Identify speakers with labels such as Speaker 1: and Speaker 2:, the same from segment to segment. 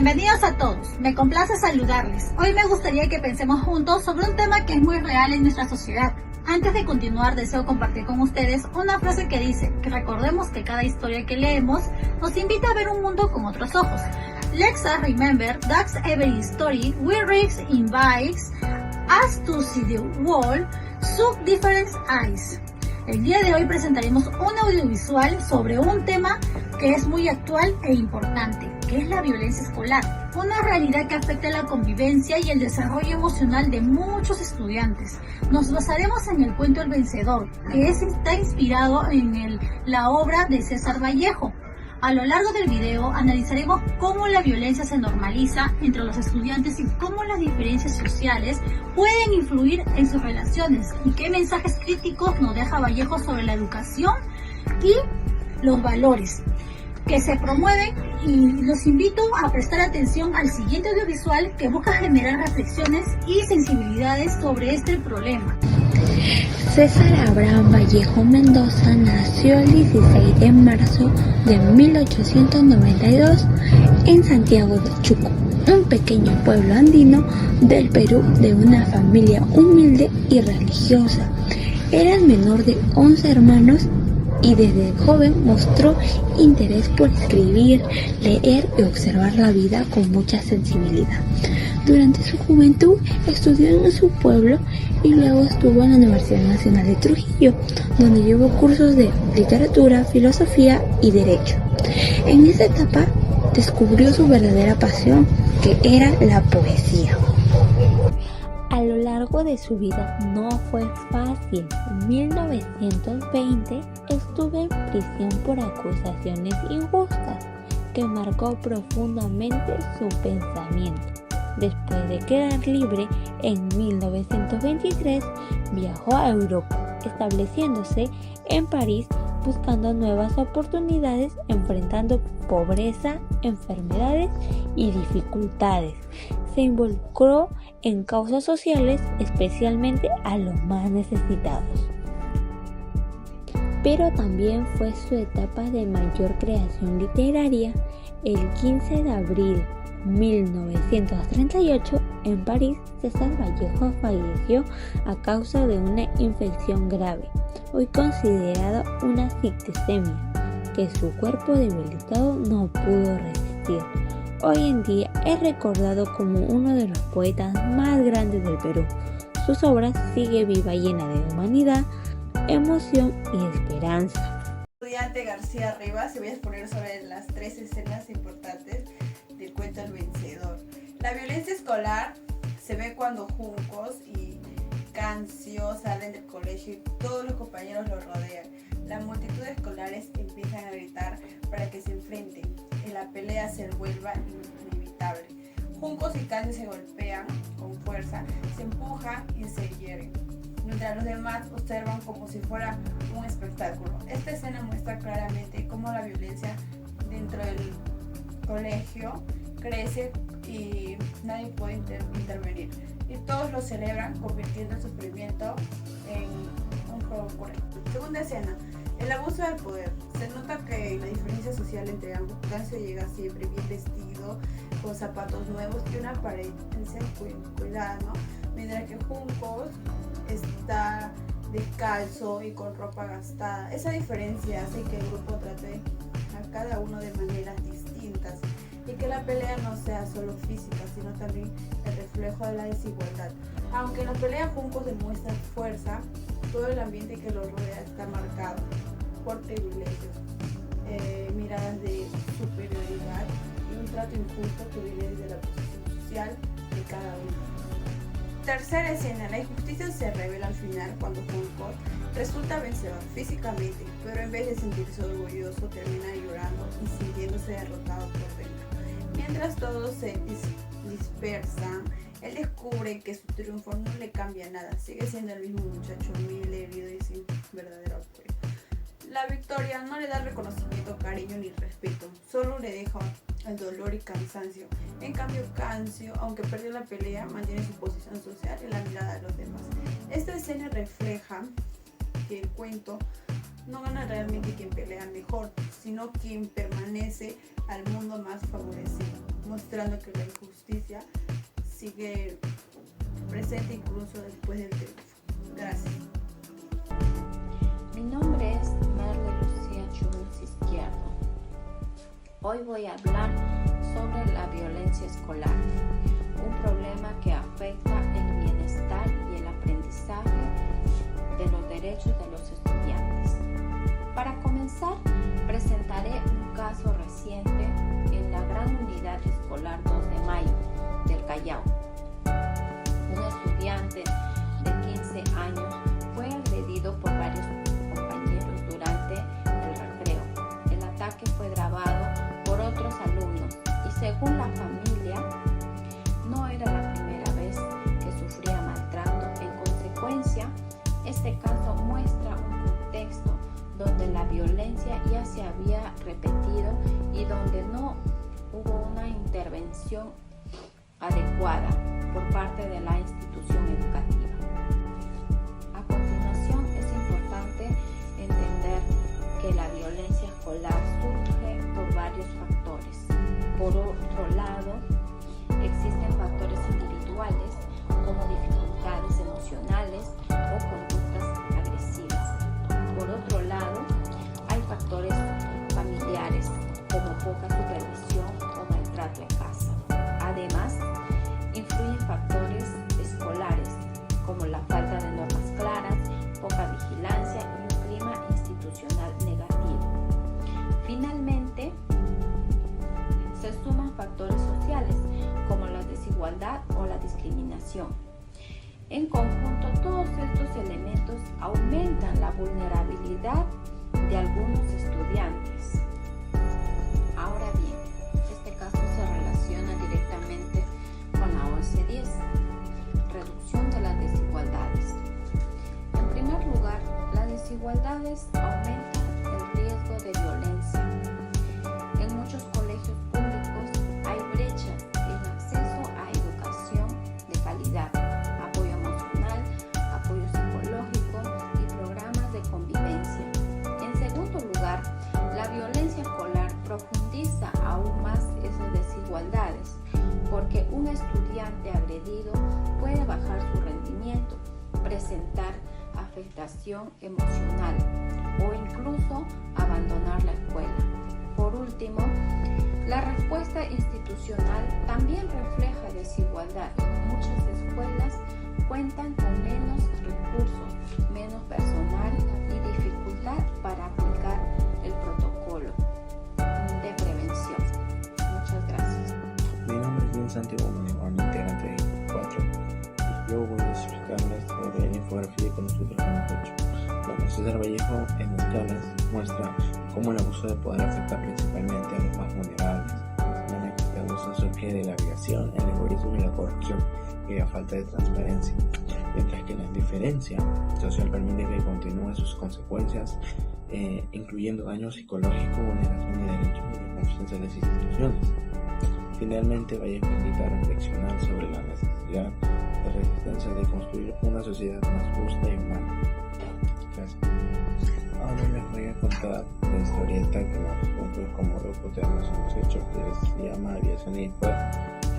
Speaker 1: Bienvenidos a todos, me complace saludarles. Hoy me gustaría que pensemos juntos sobre un tema que es muy real en nuestra sociedad. Antes de continuar, deseo compartir con ustedes una frase que dice que recordemos que cada historia que leemos nos invita a ver un mundo con otros ojos. Let's remember that every story we read invites us to see the world through different eyes. El día de hoy presentaremos un audiovisual sobre un tema que es muy actual e importante, que es la violencia escolar, una realidad que afecta la convivencia y el desarrollo emocional de muchos estudiantes. Nos basaremos en el cuento El Vencedor, que está inspirado en la obra de César Vallejo. A lo largo del video analizaremos cómo la violencia se normaliza entre los estudiantes y cómo las diferencias sociales pueden influir en sus relaciones y qué mensajes críticos nos deja Vallejo sobre la educación y los valores que se promueven, y los invito a prestar atención al siguiente audiovisual que busca generar reflexiones y sensibilidades sobre este problema.
Speaker 2: César Abraham Vallejo Mendoza nació el 16 de marzo de 1892 en Santiago de Chuco, un pequeño pueblo andino del Perú, de una familia humilde y religiosa. Era el menor de 11 hermanos y desde joven mostró interés por escribir, leer y observar la vida con mucha sensibilidad. Durante su juventud estudió en su pueblo y luego estuvo en la Universidad Nacional de Trujillo, donde llevó cursos de literatura, filosofía y derecho. En esa etapa descubrió su verdadera pasión, que era la poesía. A lo largo de su vida no fue fácil. En 1920 estuvo en prisión por acusaciones injustas, que marcó profundamente su pensamiento. Después de quedar libre, en 1923 viajó a Europa, estableciéndose en París buscando nuevas oportunidades, enfrentando pobreza, enfermedades y dificultades. Se involucró en causas sociales, especialmente a los más necesitados. Pero también fue su etapa de mayor creación literaria. El 15 de abril de 1938, en París, César Vallejo falleció a causa de una infección grave, hoy considerada una septicemia, que su cuerpo debilitado no pudo resistir. Hoy en día es recordado como uno de los poetas más grandes del Perú. Sus obras sigue viva, llena de humanidad, emoción y esperanza.
Speaker 3: Estudiante García Rivas, y voy a exponer sobre las 3 escenas importantes del cuento El Vencedor. La violencia escolar se ve cuando Juncos y Cancio salen del colegio y todos los compañeros los rodean. La multitud de escolares empiezan a gritar para que se enfrenten y la pelea se vuelva inevitable. Juncos y Cancio se golpean con fuerza, se empujan y se hieren, mientras los demás observan como si fuera un espectáculo. Esta escena muestra claramente cómo la violencia dentro del colegio crece y nadie puede intervenir. Y todos lo celebran, convirtiendo el sufrimiento en un juego correcto. Segunda escena, el abuso del poder. Se nota que la diferencia social entre ambos. Cancio llega siempre bien vestido, con zapatos nuevos y una apariencia cuidada, ¿no? Mientras que Juncos está descalzo y con ropa gastada. Esa diferencia hace que el grupo trate a cada uno de maneras distintas y que la pelea no sea solo física, sino también el reflejo de la desigualdad. Aunque en la pelea Juncos demuestra fuerza, todo el ambiente que lo rodea está marcado por privilegios, miradas de superioridad y un trato injusto que viene desde la posición social de cada uno. Tercera escena, la injusticia se revela al final cuando Juncos resulta vencedor físicamente, pero en vez de sentirse orgulloso termina llorando y sintiéndose derrotado por dentro. Mientras todos se dispersan, él descubre que su triunfo no le cambia nada, sigue siendo el mismo muchacho humilde, herido y sin verdadero apoyo. La victoria no le da reconocimiento, cariño ni respeto, solo le deja el dolor y cansancio. En cambio, Cancio, aunque perdió la pelea, mantiene su posición social y la mirada de los demás. Esta escena refleja que el cuento no gana realmente quien pelea mejor, sino quien permanece al mundo más favorecido. mostrando que la injusticia sigue presente incluso después del triunfo. Gracias.
Speaker 4: Mi nombre es Marle Lucía Chubus Izquierdo. Hoy voy a hablar sobre la violencia escolar, un problema que afecta el bienestar y el aprendizaje de los derechos de los estudiantes. Para comenzar, presentaré un caso reciente en la Gran Unidad Escolar 2 de Mayo del Callao. Un estudiante de 15 años fue agredido por varios compañeros durante el recreo. El ataque fue grabado por otros alumnos y según la familia, no era la primera vez que sufría maltrato. En consecuencia, este caso muestra un contexto donde la violencia ya se había repetido y donde no hubo una intervención adecuada por parte de la institución educativa. A continuación, es importante entender que la violencia escolar surge por varios factores. Por otro lado, existen factores individuales como dificultades emocionales o conductas agresivas. Por otro lado, hay factores familiares como poca supervisión o maltrato en casa. Además, influyen factores escolares como la falta de normas claras, poca vigilancia y un clima institucional negativo. Finalmente, se suman factores sociales como la desigualdad o la discriminación. En conjunto, todos estos elementos aumentan la vulnerabilidad de algunos estudiantes. Ahora bien, este caso se relaciona directamente con la OS 10, reducción de las desigualdades. En primer lugar, las desigualdades aumentan el riesgo de violencia. En muchos colegios públicos hay brechas en acceso a educación de calidad, apoyo emocional, apoyo psicológico y programas de convivencia. En segundo lugar, la violencia escolar profundiza aún más esas desigualdades, porque un estudiante agredido puede bajar su rendimiento, presentar afectación emocional o incluso abandonar la escuela. Por último, la respuesta institucional también refleja desigualdad. Muchas escuelas cuentan con menos recursos, menos personal y dificultad para aplicar el protocolo de prevención. Muchas gracias.
Speaker 5: Mi nombre es Luis Santiago Monegón, integrante de 4, y yo voy a explicarles sobre la infografía que nosotros hemos hecho. Bueno, César Vallejo en escalas muestra cómo el abuso de poder afecta principalmente a los más vulnerables. Menciona que este abuso surge de la violación, el egoísmo y la corrupción y la falta de transparencia, mientras que la indiferencia social permite que continúen sus consecuencias, incluyendo daño psicológico, vulneración de derechos y de confianza en las instituciones. Finalmente, Vallejo invita a reflexionar sobre la necesidad de resistencia de construir una sociedad más justa y humana. Gracias. Ahora les voy a contar la historieta que nosotros como grupo tenemos hecho, que se llama Aviación y Poder.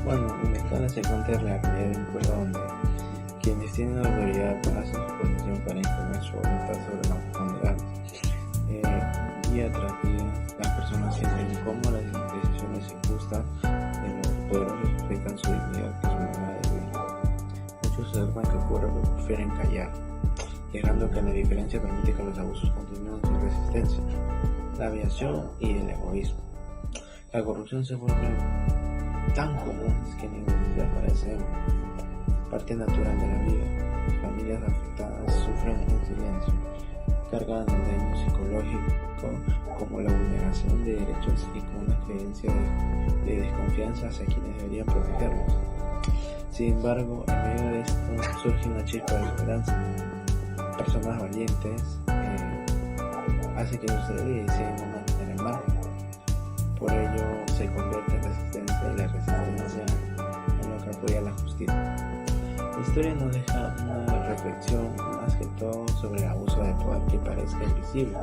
Speaker 5: Bueno, en esta se cuenta la realidad de un pueblo donde quienes tienen la autoridad hacen su posición para imponer su voluntad sobre los vulnerables. Día tras día, las personas sienten cómo las decisiones injustas de los poderosos afectan su dignidad, que es una manera de vivir. Muchos se dan que ocurre pero prefieren callar, dejando que la diferencia permite que los abusos continúen sin resistencia. La aviación y el egoísmo. La corrupción se vuelve tan comunes que ni les parece parte natural de la vida. Las familias afectadas sufren en silencio, cargan el daño psicológico como la vulneración de derechos y con una creencia de desconfianza hacia quienes deberían protegerlos. Sin embargo, en medio de esto surge una chispa de esperanza. Personas valientes hace que suceda y deciden no mantener el margen. Por ello se convierte en resistencia y la resistencia en lo que apoya la justicia. La historia nos deja una reflexión más que todo sobre el abuso de poder que parezca invisible.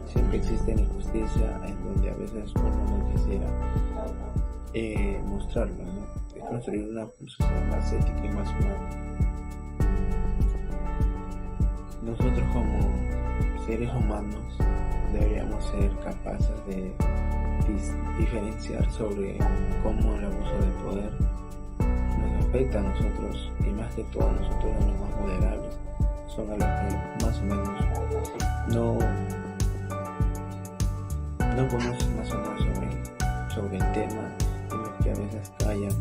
Speaker 5: Siempre existe la injusticia en donde a veces uno no quisiera mostrarlo, ¿no? Es construir una sociedad más ética y más humana. Nosotros como seres humanos deberíamos ser capaces de diferenciar sobre cómo el abuso de poder nos afecta a nosotros, y más que todo a nosotros, a los más vulnerables, son a los que más o menos no conocen más o menos sobre el tema, y los que a veces callan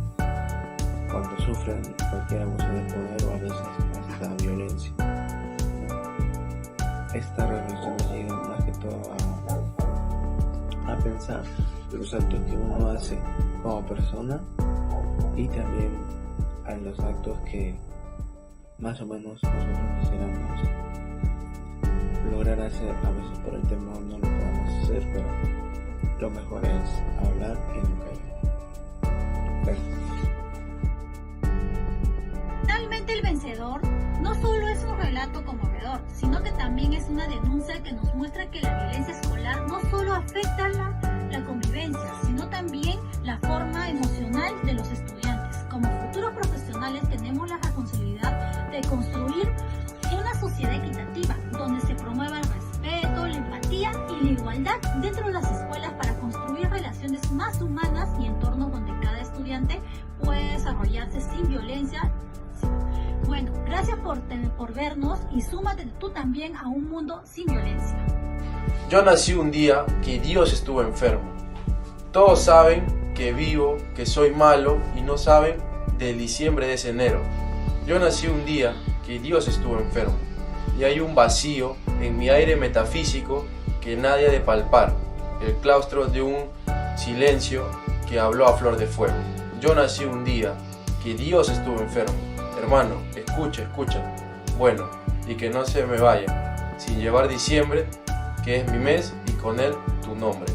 Speaker 5: cuando sufren cualquier abuso de poder o a veces hasta violencia. Esta reflexión nos llega más que todo a pensar los actos que uno hace como persona, y también a los actos que más o menos nosotros quisiéramos lograr hacer. A veces por el temor no lo podemos hacer, pero lo mejor es hablar y no callar. Gracias.
Speaker 1: Finalmente, El Vencedor no solo es un relato conmovedor, sino que también es una denuncia que nos muestra que la violencia escolar no solo afecta la convivencia, sino también la forma emocional de los estudiantes. Como futuros profesionales tenemos la responsabilidad de construir una sociedad equitativa, donde se promueva el respeto, la empatía y la igualdad dentro de las escuelas, para construir relaciones más humanas y entornos donde cada estudiante puede desarrollarse sin violencia. Bueno, gracias por vernos, y súmate tú también a un mundo sin violencia.
Speaker 6: Yo nací un día que Dios estuvo enfermo. Todos saben que vivo, que soy malo, y no saben del diciembre de ese enero. Yo nací un día que Dios estuvo enfermo, y hay un vacío en mi aire metafísico que nadie ha de palpar, el claustro de un silencio que habló a flor de fuego. Yo nací un día que Dios estuvo enfermo. Hermano, escucha. Bueno, y que no se me vaya sin llevar diciembre, que es mi mes, y con él tu nombre.